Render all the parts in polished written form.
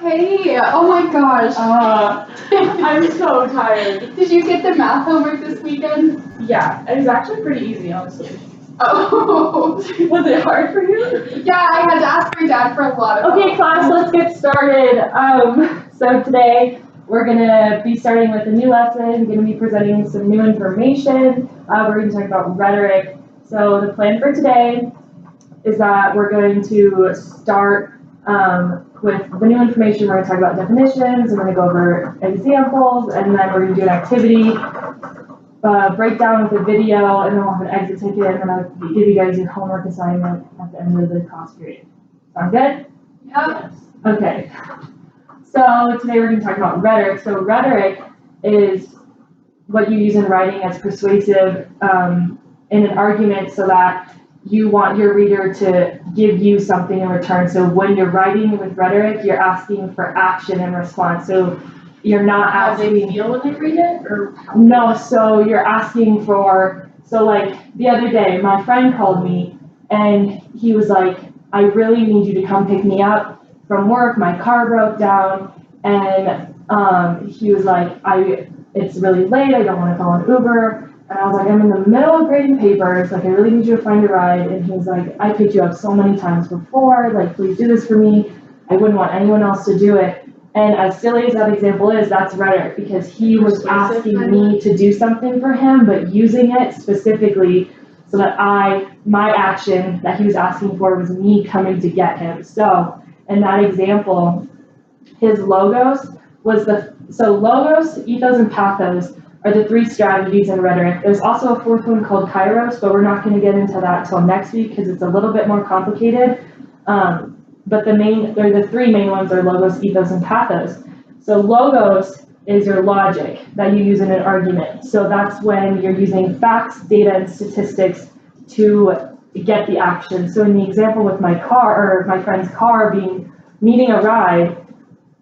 Hey, oh my gosh. I'm so tired. Did you get the math homework this weekend? Yeah, it was actually pretty easy, honestly. Oh. Was it hard for you? Yeah, I had to ask my dad for a lot of Okay, help. class, let's get started. So today we're gonna be starting with a new lesson, gonna be presenting some new information. We're gonna talk about rhetoric. So the plan for today is that we're going to start with the new information. We're gonna talk about definitions, we're gonna go over examples, and then we're gonna do an activity, breakdown with a video, and then we'll have an exit ticket, and then I'll give you guys your homework assignment at the end of the class period. Sound good? Yep. Okay. So today we're gonna talk about rhetoric. So rhetoric is what you use in writing as persuasive in an argument so that you want your reader to give you something in return. So when you're writing with rhetoric, you're asking for action in response. So you're not How asking. they feel when they read it, or No, so you're asking for, so like the other day, my friend called me and he was like, I really need you to come pick me up from work, my car broke down, and he was like, it's really late, I don't wanna call an Uber. And I was like, I'm in the middle of grading papers, like I really need you to find a ride. And he was like, I picked you up so many times before, like please do this for me. I wouldn't want anyone else to do it. And as silly as that example is, that's rhetoric, because he was Persuasive, asking kind me to do something for him, but using it specifically so that my action that he was asking for was me coming to get him. So in that example, his logos so logos, ethos, and pathos are the three strategies in rhetoric. There's also a fourth one called kairos, but we're not gonna get into that till next week because it's a little bit more complicated. But the three main ones are logos, ethos, and pathos. So logos is your logic that you use in an argument. So that's when you're using facts, data, and statistics to get the action. So in the example with my friend's car needing a ride,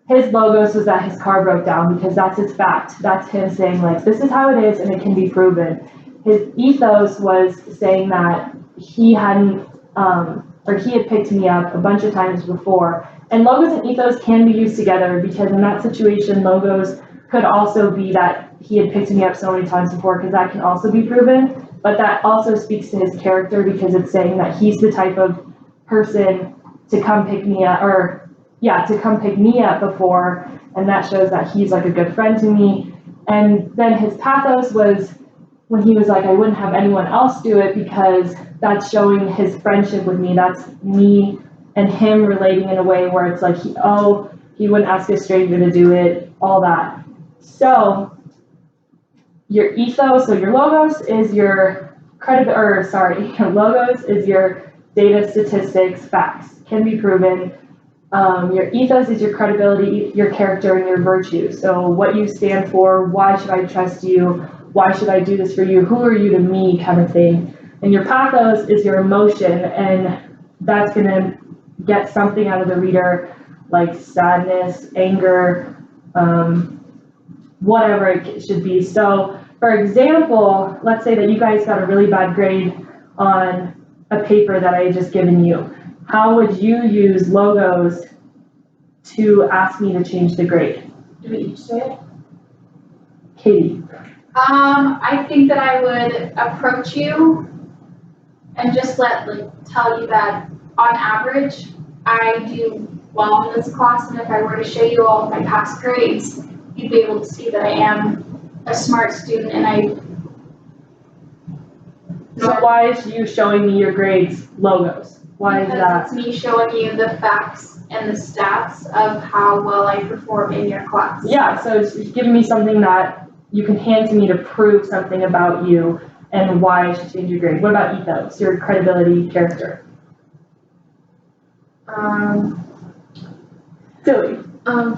his logos was that his car broke down because that's his fact. That's him saying like, this is how it is and it can be proven. His ethos was saying that he had picked me up a bunch of times before. And logos and ethos can be used together because in that situation, logos could also be that he had picked me up so many times before, because that can also be proven. But that also speaks to his character because it's saying that he's the type of person to come pick me up, before, and that shows that he's like a good friend to me. And then his pathos was when he was like, I wouldn't have anyone else do it, because that's showing his friendship with me. That's me and him relating in a way where it's like, he wouldn't ask a stranger to do it, all that. So your ethos, so your logos is your your logos is your data, statistics, facts, can be proven. Your ethos is your credibility, your character, and your virtue. So what you stand for, why should I trust you? Why should I do this for you? Who are you to me, kind of thing. And your pathos is your emotion, and that's gonna get something out of the reader, like sadness, anger, whatever it should be. So for example, let's say that you guys got a really bad grade on a paper that I had just given you. How would you use logos to ask me to change the grade? do we each say it? Katie. I think that I would approach you and just tell you that on average, I do well in this class, and if I were to show you all of my past grades, you'd be able to see that I am a smart student, and So why is you showing me your grades logos? Why is that? Because it's me showing you the facts and the stats of how well I perform in your class. Yeah, so it's giving me something that you can hand to me to prove something about you and why I should change your grade. What about ethos, your credibility, character? Silly.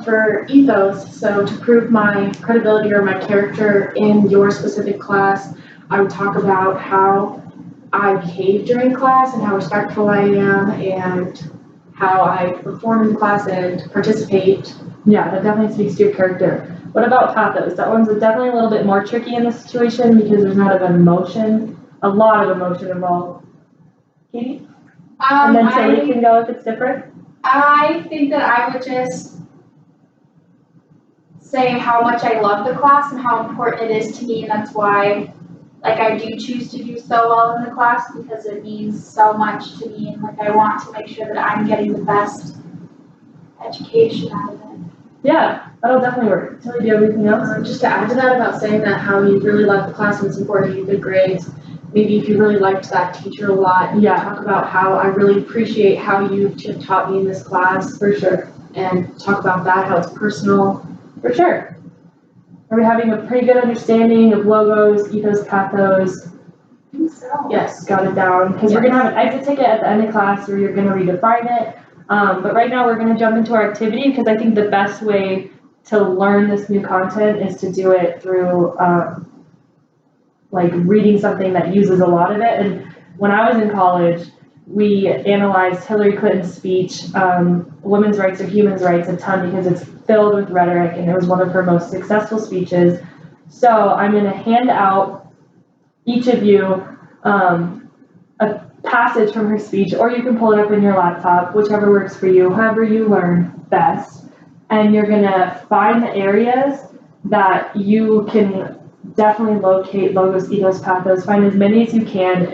For ethos, so to prove my credibility or my character in your specific class, I would talk about how I behave during class and how respectful I am and how I perform in the class and participate. Yeah, that definitely speaks to your character. What about pathos? That one's definitely a little bit more tricky in this situation because there's not a lot of emotion involved. Katie? And then Tilly can go if it's different. I think that I would just say how much I love the class and how important it is to me, and that's why, like, I do choose to do so well in the class because it means so much to me, and like, I want to make sure that I'm getting the best education out of it. Yeah, that'll definitely work. Tilly, do you have anything else? Just to add to that about saying that how you really love the class and it's important you get good grades. Maybe if you really liked that teacher a lot, you Yeah. talk about how I really appreciate how you have taught me in this class For sure. and talk about that, how it's personal. For sure. Are we having a pretty good understanding of logos, ethos, pathos? I think so. Yes. Got it down, because we're gonna have an exit ticket at the end of class where you're gonna redefine it. But right now we're gonna jump into our activity, because I think the best way to learn this new content is to do it through, like reading something that uses a lot of it. And when I was in college, we analyzed Hillary Clinton's speech, Women's Rights or Human Rights, a ton, because it's filled with rhetoric and it was one of her most successful speeches. So I'm gonna hand out each of you a passage from her speech, or you can pull it up in your laptop, whichever works for you, however you learn best. And you're gonna find the areas that you can definitely locate logos, ethos, pathos, find as many as you can.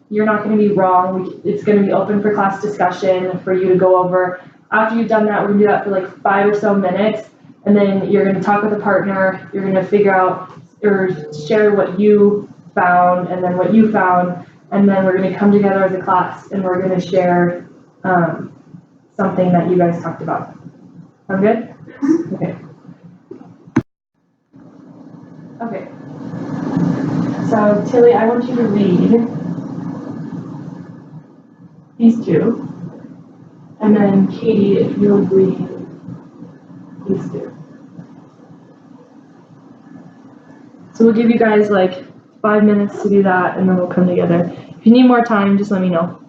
You're not gonna be wrong. It's gonna be open for class discussion for you to go over. After you've done that, we're gonna do that for like 5 or so minutes. And then you're gonna talk with a partner, you're gonna figure out or share what you found and then what you found. And then we're gonna come together as a class and we're gonna share, something that you guys talked about. Sound good? Okay. Okay. So Tilly, I want you to read these two. And then Katie, if you'll read these two. So we'll give you guys like 5 minutes to do that and then we'll come together. If you need more time, just let me know.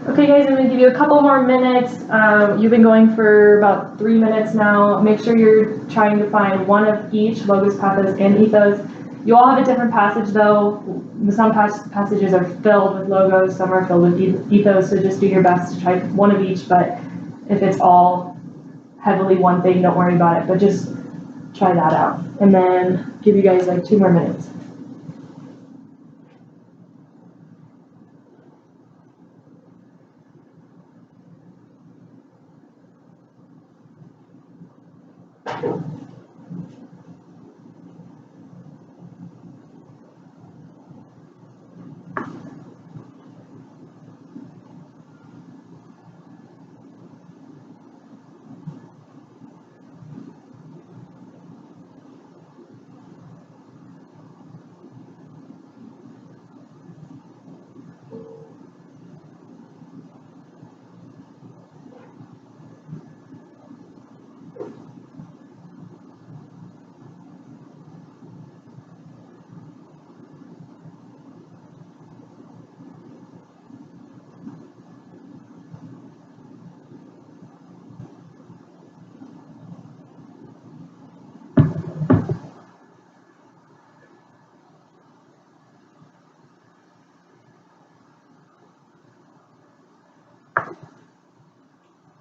Okay guys, I'm gonna give you a couple more minutes. You've been going for about 3 minutes now. Make sure you're trying to find one of each, logos, pathos, and ethos. You all have a different passage though. Some passages are filled with logos, some are filled with ethos, so just do your best to try one of each, but if it's all heavily one thing, don't worry about it, but just try that out. And then give you guys like 2 more minutes.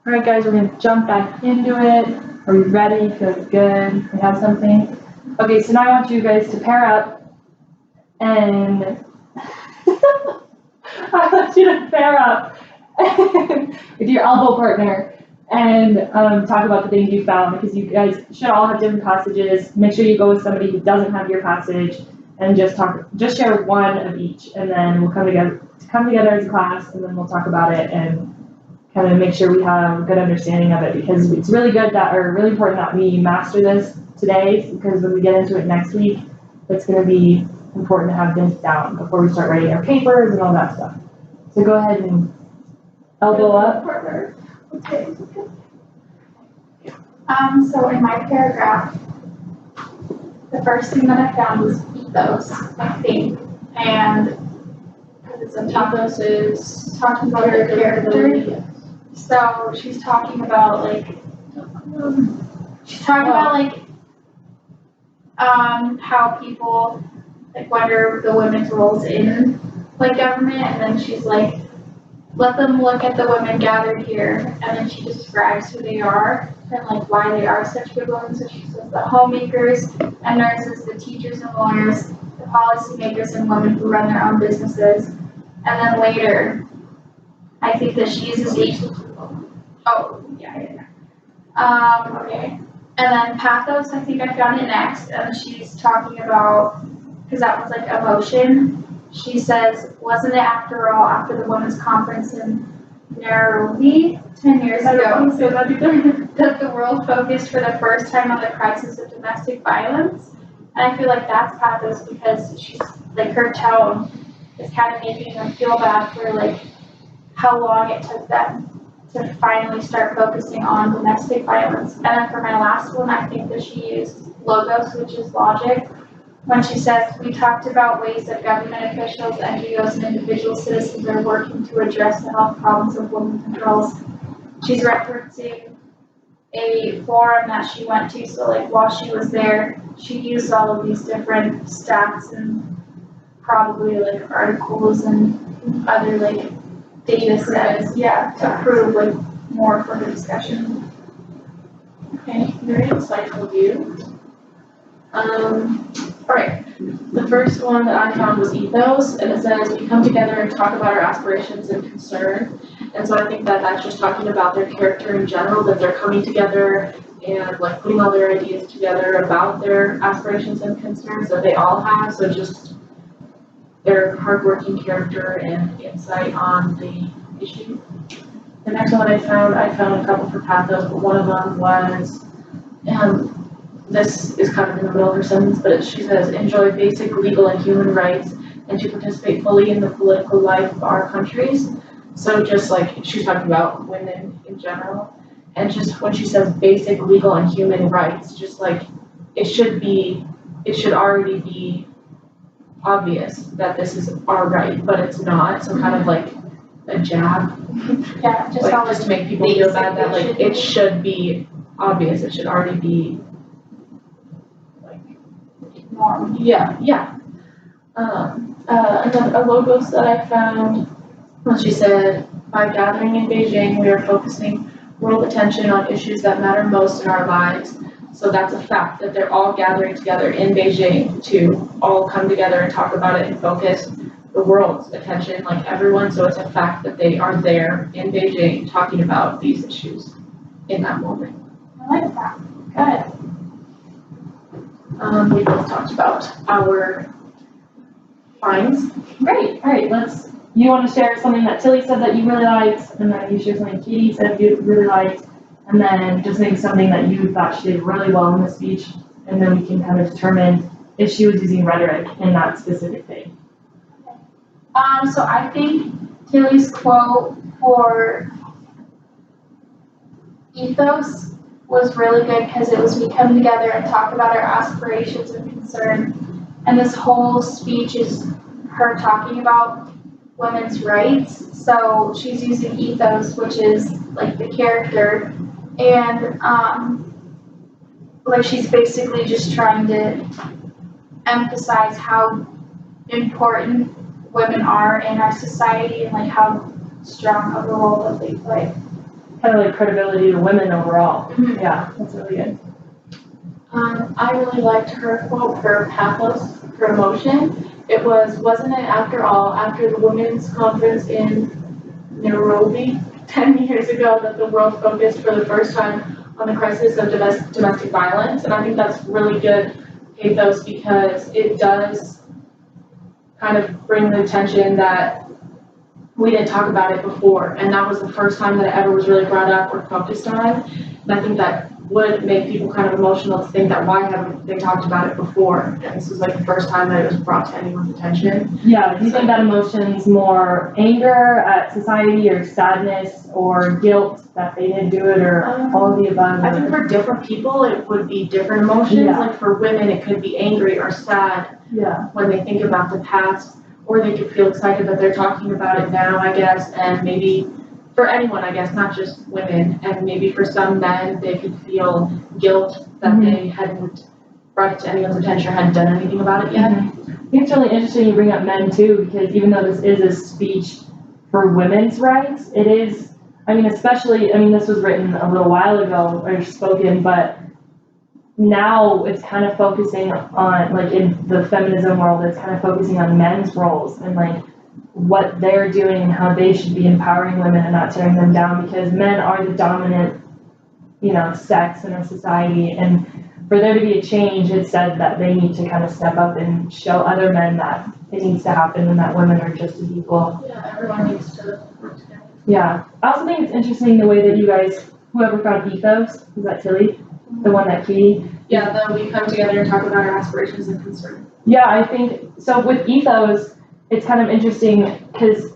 Alright guys, we're gonna jump back into it. Are we ready? Feel good? We have something? Okay, so now I want you guys to pair up and I want you to pair up with your elbow partner and talk about the things you found, because you guys should all have different passages. Make sure you go with somebody who doesn't have your passage and just share one of each, and then we'll come together as a class, and then we'll talk about it and kind of make sure we have a good understanding of it, because it's really really important that we master this today, because when we get into it next week, it's gonna be important to have this down before we start writing our papers and all that stuff. So go ahead and elbow up. Okay. So in my paragraph, the first thing that I found was ethos, I think, and because it's a topic, Ethos is talking about their character. So she's talking about like how people like wonder the women's roles in like government, and then she's like, let them look at the women gathered here, and then she describes who they are and like why they are such good women. So she says the homemakers and nurses, the teachers and lawyers, the policymakers and women who run their own businesses. And then later, I think that she uses okay. And then pathos, I think I found it next, and she's talking about, because that was like emotion. She says, wasn't it after all, after the women's conference in Nairobi 10 years ago, that the world focused for the first time on the crisis of domestic violence? And I feel like that's pathos, because she's like, her tone is kind of making them feel bad for like how long it took them to finally start focusing on domestic violence. And then for my last one, I think that she used logos, which is logic, when she says, we talked about ways that government officials, NGOs, and individual citizens are working to address the health problems of women and girls. She's referencing a forum that she went to, so like while she was there, she used all of these different stats and probably like articles and other like data sets, to prove like more for the discussion. Okay, very insightful view. Alright, the first one that I found was ethos, and it says, we come together and talk about our aspirations and concern. And so I think that that's just talking about their character in general, that they're coming together and like putting all their ideas together about their aspirations and concerns that they all have, so just their hardworking character and insight on the issue. The next one I found a couple for pathos, but one of them was, this is kind of in the middle of her sentence, but she says, enjoy basic legal and human rights and to participate fully in the political life of our countries. So just like, she's talking about women in general, and just when she says basic legal and human rights, just like, it should already be obvious that this is our right, but it's not, so kind of like a jab. Yeah, Just to make people feel bad that like, it should be obvious, it should already be norm. Yeah. And then a logos that I found, when she said, by gathering in Beijing, we are focusing world attention on issues that matter most in our lives. So that's a fact that they're all gathering together in Beijing to all come together and talk about it and focus the world's attention, like everyone. So it's a fact that they are there in Beijing talking about these issues in that moment. I like that. Good. We both talked about our finds. Great, alright, you wanna share something that Tilly said that you really liked, and then you share something Katie said you really liked, and then just maybe something that you thought she did really well in the speech, and then we can kind of determine if she was using rhetoric in that specific thing. So I think Tilly's quote for ethos was really good, because it was, we come together and talk about our aspirations and concern. And this whole speech is her talking about women's rights. So she's using ethos, which is like the character, and like she's basically just trying to emphasize how important women are in our society and like how strong of a role that they play. kind of like credibility to women overall. Mhm. Yeah, that's really good. I really liked her quote for pathos for emotion. It was, wasn't it after all, after the women's conference in Nairobi 10 years ago that the world focused for the first time on the crisis of domestic violence? And I think that's really good pathos because it does kind of bring the attention that we didn't talk about it before. And that was the first time that it ever was really brought up or focused on. And I think that would make people kind of emotional to think that why haven't they talked about it before? And this was like the first time that it was brought to anyone's attention. Yeah, do you think that emotion's more anger at society or sadness or guilt that they didn't do it or all of the above? I think for different people, it would be different emotions. Yeah. Like for women, it could be angry or sad Yeah, when they think about the past, or they could feel excited that they're talking about it now, I guess, and maybe for anyone, I guess, not just women, and maybe for some men, they could feel guilt that they hadn't brought it to anyone's attention or hadn't done anything about it yet. I think it's really interesting you bring up men too, because even though this is a speech for women's rights, it is, I mean, especially, I mean, this was written a little while ago or spoken, but now it's kind of focusing on, like in the feminism world, it's kind of focusing on men's roles and like what they're doing and how they should be empowering women and not tearing them down, because men are the dominant, you know, sex in our society. And for there to be a change, it said that they need to kind of step up and show other men that it needs to happen and that women are just as equal. Yeah, everyone needs to work together. Yeah, I also think it's interesting the way that you guys, whoever found Ethos, is that Tilly? The one that Katie? Yeah, then we come together and talk about our aspirations and concerns. Yeah, I think, so with Ethos, it's kind of interesting because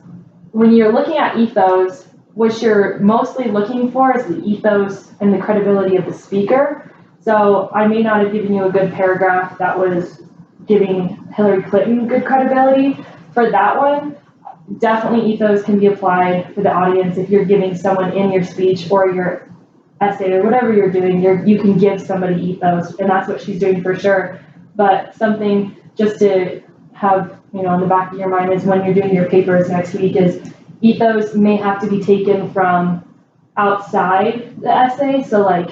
when you're looking at Ethos, what you're mostly looking for is the ethos and the credibility of the speaker. So I may not have given you a good paragraph that was giving Hillary Clinton good credibility. For that one, definitely ethos can be applied for the audience if you're giving someone in your speech or your essay or whatever you're doing, you can give somebody ethos, and that's what she's doing for sure. But something just to have, you know, in the back of your mind is when you're doing your papers next week is ethos may have to be taken from outside the essay. So like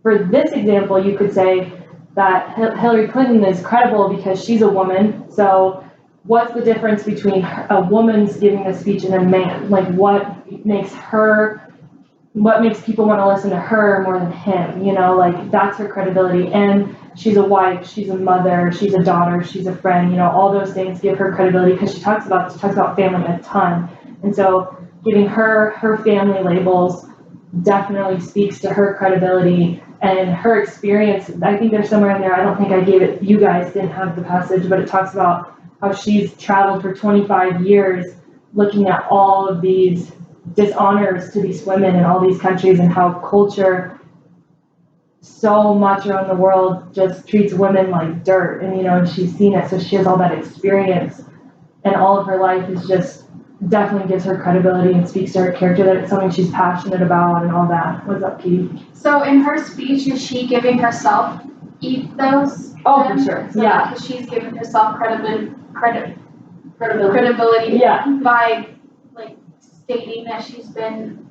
for this example, you could say that Hillary Clinton is credible because she's a woman. So what's the difference between a woman's giving a speech and a man? Like what makes people want to listen to her more than him, you know, like that's her credibility. And she's a wife, she's a mother, she's a daughter, she's a friend, you know, all those things give her credibility because she talks about family a ton. And so giving her family labels definitely speaks to her credibility and her experience. I think there's somewhere in there, I don't think I gave it, you guys didn't have the passage, but it talks about how she's traveled for 25 years looking at all of these dishonors to these women in all these countries and how culture so much around the world just treats women like dirt. And, you know, and she's seen it, so she has all that experience and all of her life is just definitely gives her credibility and speaks to her character, that it's something she's passionate about and all that. What's up, Katie? So in her speech, is she giving herself ethos? Oh, then? for sure, So yeah. because she's giving herself credibility Yeah, by like stating that she's been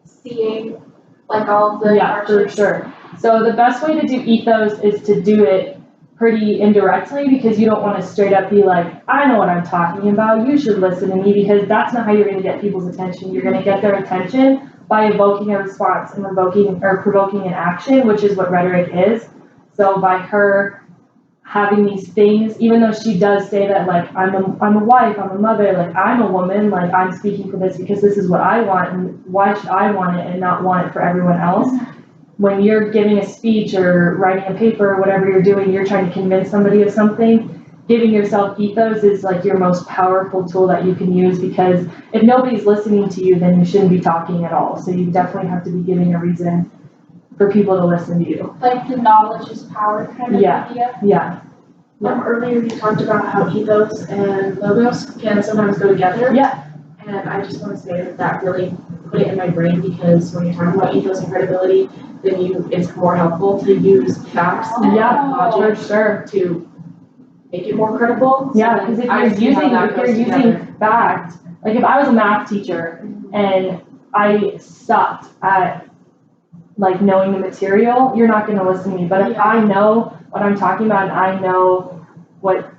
seeing like all of the yeah, for hardships. sure. So the best way to do ethos is to do it pretty indirectly, because you don't want to straight up be like, I know what I'm talking about, you should listen to me, because that's not how you're going to get people's attention. You're going to get their attention by evoking a response and provoking an action, which is what rhetoric is. So by her having these things, even though she does say that like, I'm a wife, I'm a mother, like I'm a woman, like I'm speaking for this because this is what I want, and why should I want it and not want it for everyone else? When you're giving a speech or writing a paper or whatever you're doing, you're trying to convince somebody of something, giving yourself ethos is like your most powerful tool that you can use, because if nobody's listening to you, then you shouldn't be talking at all. So you definitely have to be giving a reason for people to listen to you. Like the knowledge is power kind of Yeah. idea. Yeah. Earlier you talked about how ethos and logos can sometimes go together. Yeah. And I just want to say that really put it in my brain, because when you're talking about ethos and credibility, then it's more helpful to use facts and Yeah, logic for sure. to make it more credible. Yeah, because if you're using fact, like if I was a math teacher and I sucked at like knowing the material, you're not gonna listen to me. But if I know what I'm talking about and I know what,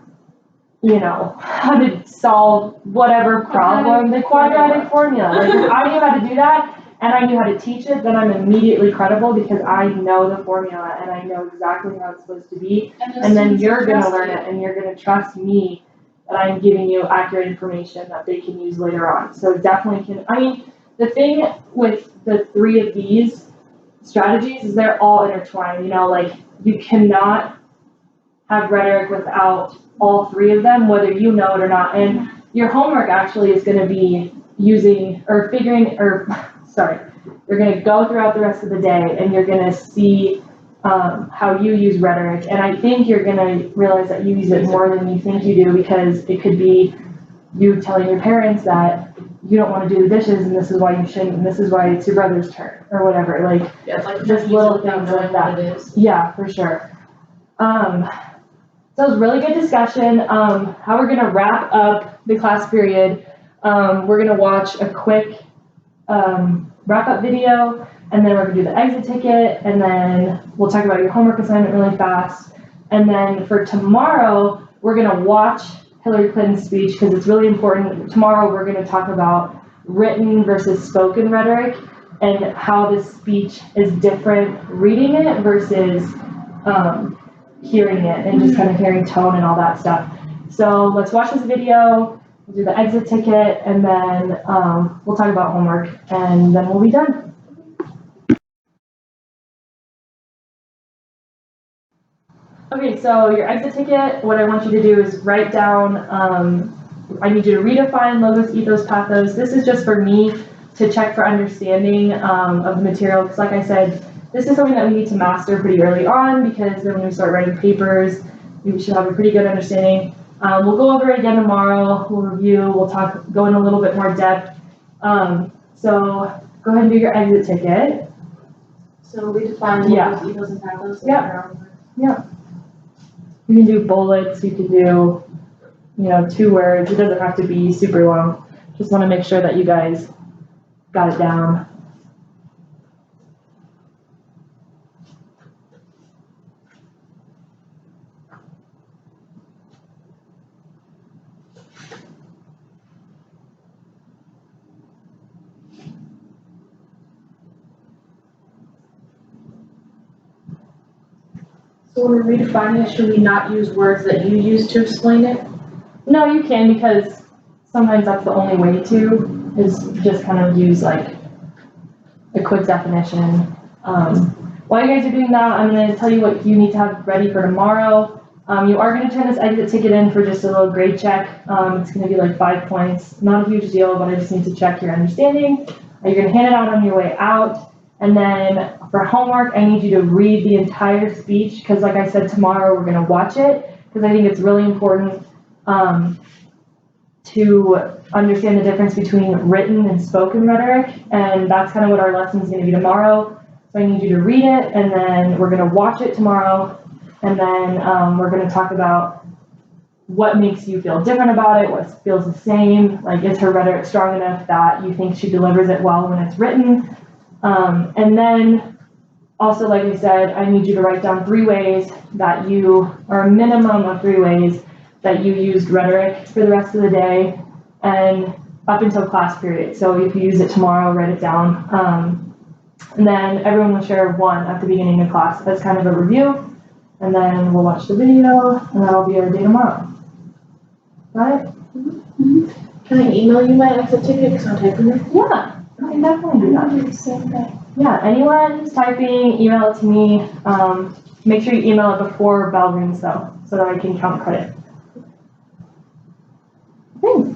how to solve whatever problem, the quadratic formula. Like if I knew how to do that and I knew how to teach it, then I'm immediately credible because I know the formula and I know exactly how it's supposed to be. And then you're gonna learn it and you're gonna trust me that I'm giving you accurate information that they can use later on. So definitely the thing with the 3 of these strategies is they're all intertwined, like you cannot have rhetoric without all 3 of them, whether you know it or not. And your homework actually is gonna be you're gonna go throughout the rest of the day and you're gonna see how you use rhetoric. And I think you're gonna realize that you use it more than you think you do, because it could be you telling your parents that you don't wanna do the dishes and this is why you shouldn't, and this is why it's your brother's turn, or whatever, like, Yeah, it's like just little things like that. It is. Yeah, for sure. So it was a really good discussion. How we're gonna wrap up the class period, we're gonna watch a quick, wrap up video, and then we're gonna do the exit ticket, and then we'll talk about your homework assignment really fast. And then for tomorrow, we're gonna watch Hillary Clinton's speech, because it's really important. Tomorrow, we're gonna talk about written versus spoken rhetoric, and how this speech is different reading it versus, hearing it, and just kind of hearing tone and all that stuff. So let's watch this video, we'll do the exit ticket, and then we'll talk about homework, and then we'll be done. Okay, so your exit ticket, what I want you to do is write down, I need you to redefine logos, ethos, pathos. This is just for me to check for understanding of the material, because like I said, this is something that we need to master pretty early on, because then when we start writing papers, we should have a pretty good understanding. We'll go over it again tomorrow, we'll review, we'll go in a little bit more depth. So go ahead and do your exit ticket. So we define logos, ethos, and pathos. Yeah. You can do bullets, you can do, 2 words, it doesn't have to be super long. Just wanna make sure that you guys got it down. So when we're redefining it, should we not use words that you use to explain it? No, you can, because sometimes that's the only way to, is just kind of use like a quick definition. While you guys are doing that, I'm gonna tell you what you need to have ready for tomorrow. You are gonna turn this exit ticket in for just a little grade check. It's gonna be like 5 points, not a huge deal, but I just need to check your understanding. You're gonna hand it out on your way out. And then for homework, I need you to read the entire speech, because like I said, tomorrow we're gonna watch it, because I think it's really important to understand the difference between written and spoken rhetoric, and that's kind of what our lesson is gonna be tomorrow. So I need you to read it, and then we're gonna watch it tomorrow, and then we're gonna talk about what makes you feel different about it, what feels the same, like is her rhetoric strong enough that you think she delivers it well when it's written. And then also, like I said, I need you to write down 3 ways that or a minimum of 3 ways that you used rhetoric for the rest of the day and up until class period. So if you use it tomorrow, write it down. And then everyone will share 1 at the beginning of class as kind of a review. And then we'll watch the video, and that'll be our day tomorrow. Got it? Mm-hmm. Can I email you my exit ticket because I'm typing it? Yeah, I can definitely do that. do the same thing. Yeah, anyone who's typing, email it to me. Make sure you email it before bell rings though, so that I can count credit. Okay.